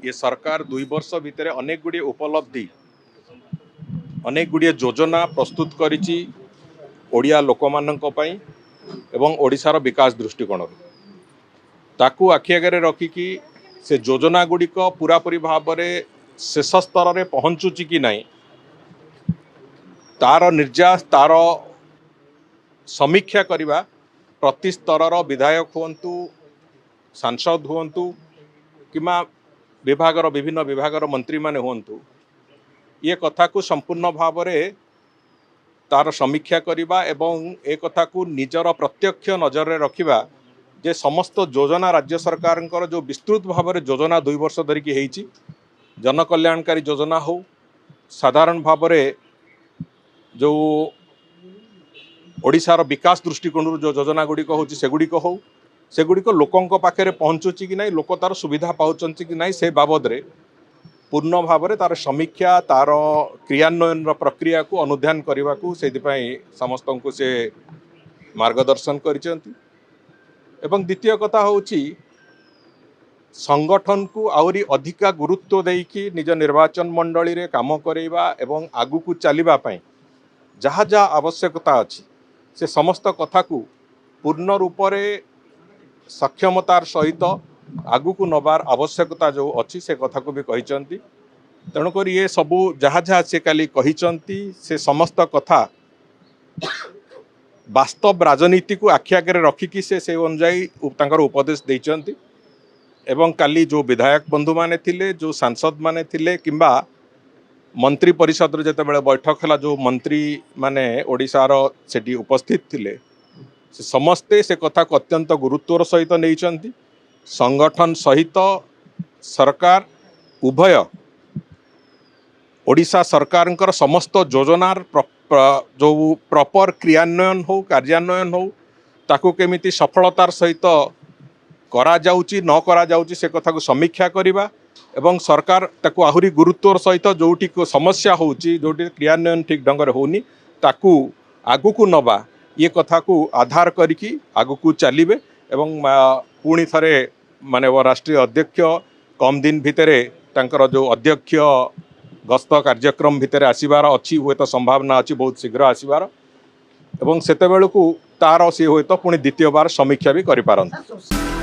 ये सरकार 2 वर्ष भितर अनेक गुड़िए उपलब्धि अनेक गुड़िए योजना प्रस्तुत करिछि ओडिया लोक मानक पई एवं ओडिशार विकास दृष्टिकोण ताकू आखि आगे रखिकी से योजना गुड़िक पूरापूरी भाव में शेष स्तर में पहुँचुची कि नहीं तार निर्यास तार समीक्षा करवा प्रति स्तर विधायक हुंतु सांसद हुंतु किमा विभागर विभिन्न विभागर मंत्री माने हुंतु ये कथा को संपूर्ण भाव में तार समीक्षा करवा एवं ए कथा को निजर प्रत्यक्ष नजर रे रखिबा जे समस्त योजना राज्य सरकार जो विस्तृत भाव में योजना 2 वर्ष धरिकी होईची जनकल्याणकारी योजना हो साधारण भाव में जो ओडिशार विकास दृष्टिकोण जो योजना गुड़िक हो सेगुड़िक लोकों पाखे पहुँचुची कि नहीं लोक तार सुविधा पाउछन कि नहीं से बाबद रे पूर्ण भाव में तार समीक्षा तार क्रियान्वयन प्रक्रिया को अनुध्यान करने को समस्त को से मार्गदर्शन करिसेंती। एवं द्वितीय कथा होची संगठन को आउरी अधिका गुरुत्व देकी निज निर्वाचन मंडली रे काम करेबा एवं आगु को चलिबा पई जहाँ जहाँ आवश्यकता अच्छी से समस्त कथा को पूर्ण रूप से सक्षमतार सहित आगु को नबार आवश्यकता जो अच्छी से कथा को भी कही तेणुक ये सबू जहाँ जहाँ से काली कही से समस्त कथा वास्तव राजनीति को आखि आगे रखिकी से अनुजाई उपदेश देइचंती एवं काली जो विधायक बंधु माने थिले जो सांसद माने थिले किंबा मंत्री परिषद रे जते बेले बैठक हला जो मंत्री माने ओडिशार सेठी उपस्थित थिले से समस्ते से कथा को अत्यंत गुरुत्वर सहित नहीं संगठन सहित सरकार उभय ओडिशा सरकार समस्त योजनार जो प्रॉपर क्रियान्वयन हो कार्यान्वयन हो ताकू केमिति सफलतार सहित करा जाउची न करा जाउची से कथा को समीक्षा करिबा एवं सरकार ताकू आहुरी गुरुत्वर सहित जोटी को समस्या होउची जोटी क्रियान्वयन ठीक ढंग रे होनी ताकू आगु को नबा ये कथा को आधार करिकी आगु को चलिबे एवं पुणी थरे माने वो राष्ट्रीय अध्यक्ष कम दिन भितरे तांकर जो अध्यक्ष गस्त कार्यक्रम भितर आसीबार अच्छी हुए तो संभावना अच्छी बहुत शीघ्र आसीबार एवं सेते बेलू तार सी हुए तो पुणी द्वितीय बार समीक्षा भी करि पारंती।